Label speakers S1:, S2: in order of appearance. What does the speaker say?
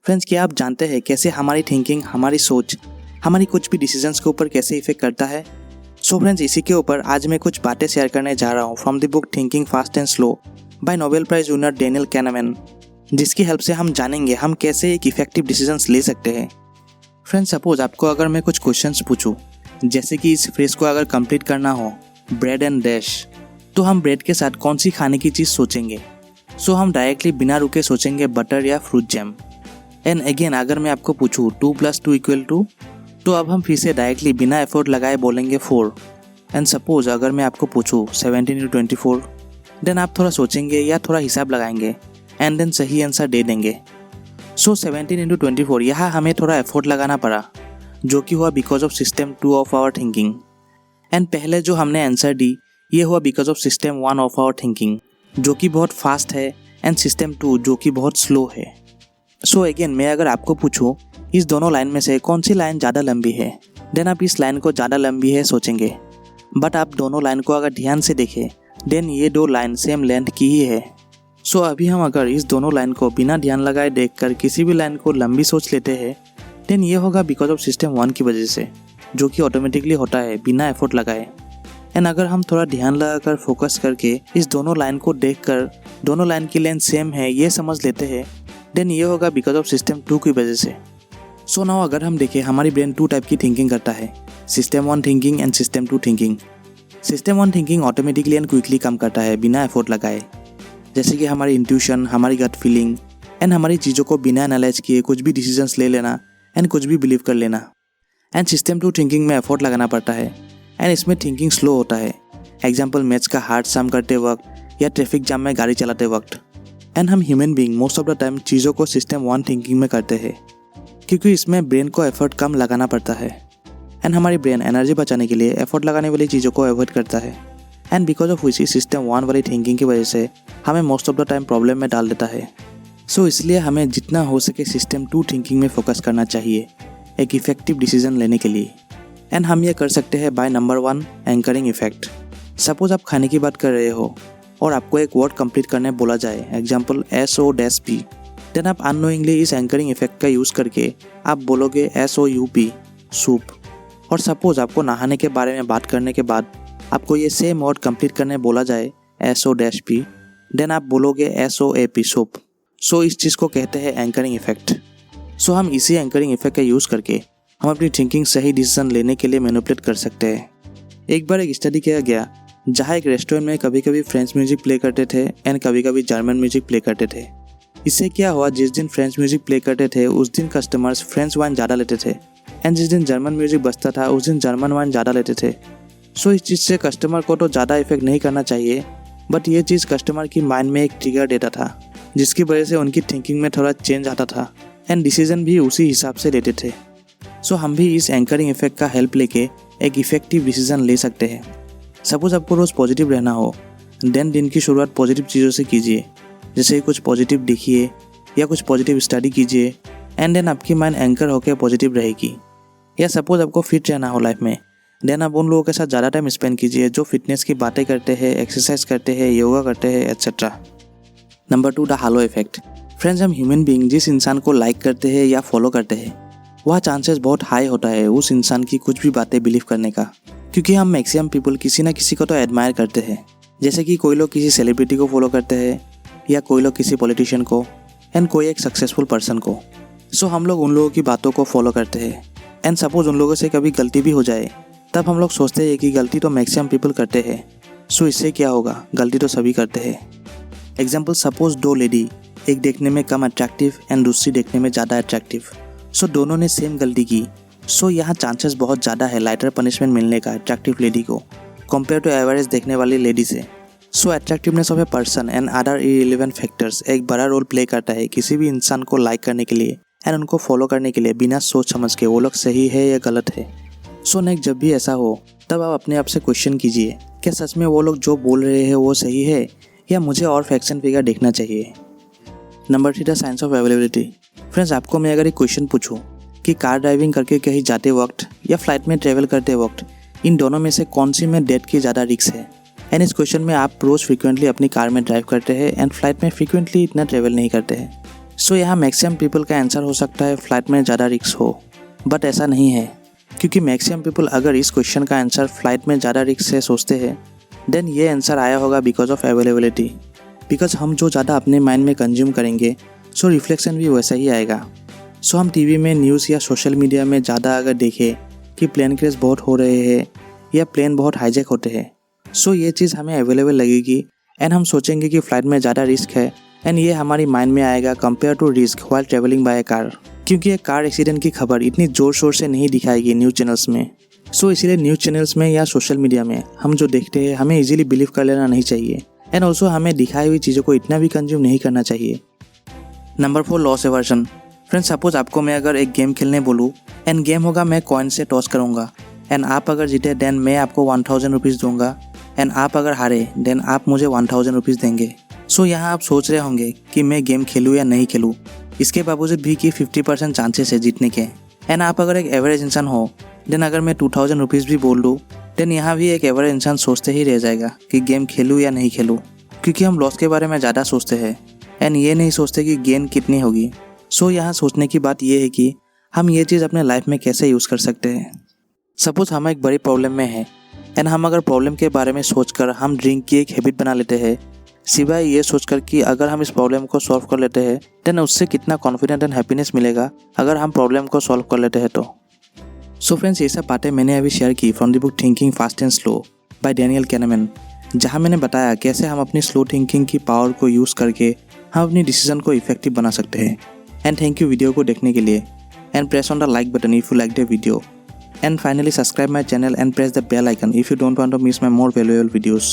S1: Friends, क्या आप जानते हैं कैसे हमारी थिंकिंग, हमारी सोच, हमारी कुछ भी डिसीजंस के ऊपर कैसे इफेक्ट करता है? सो फ्रेंड्स, इसी के ऊपर आज मैं कुछ बातें शेयर करने जा रहा हूँ from the book thinking fast and slow by Nobel prize winner Daniel Kahneman, जिसकी हेल्प से हम जानेंगे हम कैसे एक इफेक्टिव डिसीजंस ले सकते हैं। फ्रेंड्स, सपोज आपको अगर मैं कुछ क्वेश्चंस पूछूं, जैसे कि इस फ्रेज को अगर कंप्लीट करना हो ब्रेड एंड डैश, तो हम ब्रेड के साथ कौन सी खाने की चीज़ सोचेंगे? सो हम डायरेक्टली बिना रुके सोचेंगे बटर या फ्रूट जैम। एंड अगेन अगर मैं आपको पूछूं 2 + 2 = 2, तो अब हम फिर से डायरेक्टली बिना एफर्ट लगाए बोलेंगे 4। एंड सपोज अगर मैं आपको पूछूं 17 × 24, देन आप थोड़ा सोचेंगे या थोड़ा हिसाब लगाएंगे एंड देन सही आंसर दे देंगे। सो 17 × 24 यहाँ हमें थोड़ा एफर्ट लगाना पड़ा, जो कि हुआ because of system 2 of our thinking. And पहले जो हमने आंसर दी ये हुआ because of system 1 of our thinking, जो कि बहुत फास्ट है, एंड सिस्टम 2 जो कि बहुत स्लो है। सो अगेन मैं अगर आपको पूछूं इस दोनों लाइन में से कौन सी लाइन ज़्यादा लंबी है, देन आप इस लाइन को ज़्यादा लंबी है सोचेंगे। बट आप दोनों लाइन को अगर ध्यान से देखें, देन ये दो लाइन सेम लेंथ की ही है। सो अभी हम अगर इस दोनों लाइन को बिना ध्यान लगाए देखकर किसी भी लाइन को लंबी सोच लेते हैं, देन ये होगा बिकॉज ऑफ सिस्टम 1 की वजह से, जो कि ऑटोमेटिकली होता है बिना एफर्ट लगाए। एंड अगर हम थोड़ा ध्यान लगाकर फोकस करके इस दोनों लाइन को देखकर दोनों लाइन की लेंथ सेम है ये समझ लेते हैं, देन ये होगा बिकॉज ऑफ सिस्टम 2 की वजह से। सो नाउ अगर हम देखें हमारी ब्रेन 2 टाइप की थिंकिंग करता है, system 1 thinking and system 2 thinking. System 1 thinking automatically and quickly काम करता है बिना एफर्ट लगाए, जैसे कि हमारी इंट्यूशन, हमारी गट फीलिंग एंड हमारी चीज़ों को बिना एनालाइज किए कुछ भी डिसीजंस ले लेना एंड कुछ भी बिलीव कर लेना। एंड सिस्टम 2 थिंकिंग में एफर्ट लगाना पड़ता है एंड इसमें थिंकिंग स्लो होता है। एग्जाम्पल मैथ्स का हार्ड सम करते वक्त या ट्रैफिक जाम में गाड़ी चलाते वक्त। एंड हम human being most of the time चीज़ों को सिस्टम 1 थिंकिंग में करते हैं, क्योंकि इसमें ब्रेन को एफर्ट कम लगाना पड़ता है। एंड हमारी ब्रेन एनर्जी बचाने के लिए एफर्ट लगाने वाली चीज़ों को अवॉइड करता है। And because of which system 1 वाली थिंकिंग की वजह से हमें most of the time problem में डाल देता है। सो इसलिए हमें जितना हो सके सिस्टम 2 थिंकिंग में फोकस करना चाहिए एक इफेक्टिव डिसीजन लेने के लिए। एंड हम ये कर सकते हैं by number 1 anchoring effect. Suppose आप खाने की बात कर रहे हो और आपको एक वर्ड कंप्लीट करने बोला जाए, एग्जाम्पल SOP, देन आप अननोइंगली इस एंकरिंग इफेक्ट का यूज़ करके आप बोलोगे SOUP, सूप। और सपोज आपको नहाने के बारे में बात करने के बाद आपको ये सेम वर्ड कंप्लीट करने बोला जाए SOP, देन आप बोलोगे SOAP, सोप। सो इस चीज़ को कहते हैं एंकरिंग इफेक्ट। सो हम इसी एंकरिंग इफेक्ट का यूज़ करके हम अपनी थिंकिंग सही डिसीजन लेने के लिए मैनिपुलेट कर सकते हैं। एक बार एक स्टडी किया गया जहाँ एक रेस्टोरेंट में कभी कभी फ्रेंच म्यूजिक प्ले करते थे एंड कभी कभी जर्मन म्यूजिक प्ले करते थे। इससे क्या हुआ, जिस दिन फ्रेंच म्यूजिक प्ले करते थे उस दिन कस्टमर्स फ्रेंच वाइन ज़्यादा लेते थे, एंड जिस दिन जर्मन म्यूजिक बजता था उस दिन जर्मन वाइन ज़्यादा लेते थे। सो इस चीज़ से कस्टमर को तो ज़्यादा इफेक्ट नहीं करना चाहिए, बट ये चीज़ कस्टमर की माइंड में एक ट्रिगर देता था, जिसकी वजह से उनकी थिंकिंग में थोड़ा चेंज आता था एंड डिसीजन भी उसी हिसाब से लेते थे। सो हम भी इस एंकरिंग इफेक्ट का हेल्प लेके एक इफेक्टिव डिसीजन ले सकते हैं। सपोज आपको रोज़ पॉजिटिव रहना हो, देन दिन की शुरुआत पॉजिटिव चीज़ों से कीजिए, जैसे कुछ पॉजिटिव देखिए या कुछ पॉजिटिव स्टडी कीजिए, एंड देन आपकी माइंड एंकर होकर पॉजिटिव रहेगी। या सपोज आपको फिट रहना हो लाइफ में, देन आप उन लोगों के साथ ज़्यादा टाइम स्पेंड कीजिए जो फिटनेस की बातें करते हैं, एक्सरसाइज करते हैं, योगा करते हैं, etcetera. Number 2, the hello effect. Friends, हम ह्यूमन बीइंग जिस इंसान को लाइक करते हैं या फॉलो करते हैं, वह चांसेस बहुत हाई होता है उस इंसान की कुछ भी बातें बिलीव करने का, क्योंकि हम मैक्सिमम पीपल किसी ना किसी को तो एडमायर करते हैं। जैसे कि कोई लोग किसी सेलिब्रिटी को फॉलो करते हैं या कोई लोग किसी पॉलिटिशियन को एंड कोई एक सक्सेसफुल पर्सन को। सो हम लोग उन लोगों की बातों को फॉलो करते हैं एंड सपोज उन लोगों से कभी गलती भी हो जाए, तब हम लोग सोचते हैं कि गलती तो मैक्सिमम पीपल करते हैं, सो इससे क्या होगा, गलती तो सभी करते हैं। एग्जाम्पल, सपोज 2 लेडी, एक देखने में कम अट्रैक्टिव एंड दूसरी देखने में ज़्यादा अट्रैक्टिव। सो दोनों ने सेम गलती की, सो यहाँ चांसेस बहुत ज़्यादा है लाइटर पनिशमेंट मिलने का अट्रैक्टिव लेडी को कंपेयर टू एवरेज देखने वाली लेडी से। So attractiveness of a person and other irrelevant factors एक बड़ा रोल प्ले करता है किसी भी इंसान को लाइक करने के लिए एंड उनको फॉलो करने के लिए, बिना सोच समझ के वो लोग सही है या गलत है। सो नेक्स्ट जब भी ऐसा हो तब आप अपने आप से क्वेश्चन कीजिए, क्या सच में वो लोग जो बोल रहे हैं वो सही है या मुझे और फैक्शन फिगर देखना चाहिए। Number 3, the science of availability. Friends, आपको मैं अगर एक क्वेश्चन पूछूं कि कार ड्राइविंग करके कहीं जाते वक्त या फ्लाइट में ट्रैवल करते वक्त इन दोनों में से कौन सी में डेथ की ज़्यादा रिस्क है, एंड इस क्वेश्चन में आप रोज़ फ्रीक्वेंटली अपनी कार में ड्राइव करते हैं एंड फ्लाइट में फ्रीक्वेंटली इतना ट्रैवल नहीं करते हैं, सो यहाँ मैक्सिमम पीपल का आंसर हो सकता है फ्लाइट में ज़्यादा रिस्क हो, बट ऐसा नहीं है, क्योंकि मैक्सिमम पीपल अगर इस क्वेश्चन का आंसर फ्लाइट में ज़्यादा रिस्क से सोचते हैं देन ये आंसर आया होगा बिकॉज ऑफ अवेलेबिलिटी। बिकॉज हम जो ज़्यादा अपने माइंड में कंज्यूम करेंगे सो रिफ्लेक्शन भी वैसा ही आएगा। सो हम टीवी में न्यूज़ या सोशल मीडिया में ज़्यादा अगर देखें कि प्लेन क्रैश बहुत हो रहे हैं या प्लेन बहुत हाईजैक होते हैं, सो ये चीज़ हमें अवेलेबल लगेगी एंड हम सोचेंगे कि फ़्लाइट में ज़्यादा रिस्क है एंड ये हमारी माइंड में आएगा compare to risk while travelling by car. क्योंकि एक कार एक्सीडेंट की खबर इतनी ज़ोर शोर से नहीं दिखाएगी न्यूज़ चैनल्स में। सो इसीलिए न्यूज़ चैनल्स में या सोशल मीडिया में हम जो देखते हैं हमें इजीली बिलीव कर लेना नहीं चाहिए एंड ऑल्सो हमें दिखाई हुई चीज़ों को इतना भी कंज्यूम नहीं करना चाहिए। Number 4, loss aversion. Friends, suppose आपको मैं अगर एक गेम खेलने बोलूँ एंड गेम होगा मैं कॉइन से टॉस करूँगा एंड आप अगर जीते देन मैं आपको 1000 रुपीज़ दूंगा एंड आप अगर हारे देन आप मुझे 1000 रुपीज़ देंगे। सो यहाँ आप सोच रहे होंगे कि मैं गेम खेलूँ या नहीं खेलूँ, इसके बावजूद भी कि 50% चांसेस है जीतने के। एंड आप अगर एक एवरेज इंसान हो देन अगर मैं 2000 रुपीज़ भी बोल दूँ देन यहाँ भी एक एवरेज इंसान सोचते ही रह जाएगा कि गेम खेलूँ या नहीं खेलूँ, क्योंकि हम लॉस के बारे में ज़्यादा सोचते हैं एंड ये नहीं सोचते कि गेन कितनी होगी। सो यहाँ सोचने की बात यह है कि हम ये चीज़ अपने लाइफ में कैसे यूज़ कर सकते हैं। सपोज हम एक बड़ी प्रॉब्लम में हैं एंड हम अगर प्रॉब्लम के बारे में सोचकर हम ड्रिंक की एक हैबिट बना लेते हैं, सिवाय ये सोचकर कि अगर हम इस प्रॉब्लम को सॉल्व कर लेते हैं देन उससे कितना कॉन्फिडेंट एंड हैप्पीनेस मिलेगा अगर हम प्रॉब्लम को सॉल्व कर लेते हैं तो। सो फ्रेंड्स, ये सब बातें मैंने अभी शेयर की from the book thinking fast and slow by Daniel Kahneman, जहाँ मैंने बताया कैसे हम अपनी स्लो थिंकिंग की पावर को यूज़ करके हम अपनी डिसीजन को इफेक्टिव बना सकते हैं। एंड थैंक यू वीडियो को देखने के लिए and press on the like button if you like the video and finally subscribe my channel and press the bell icon if you don't want to miss my more valuable videos.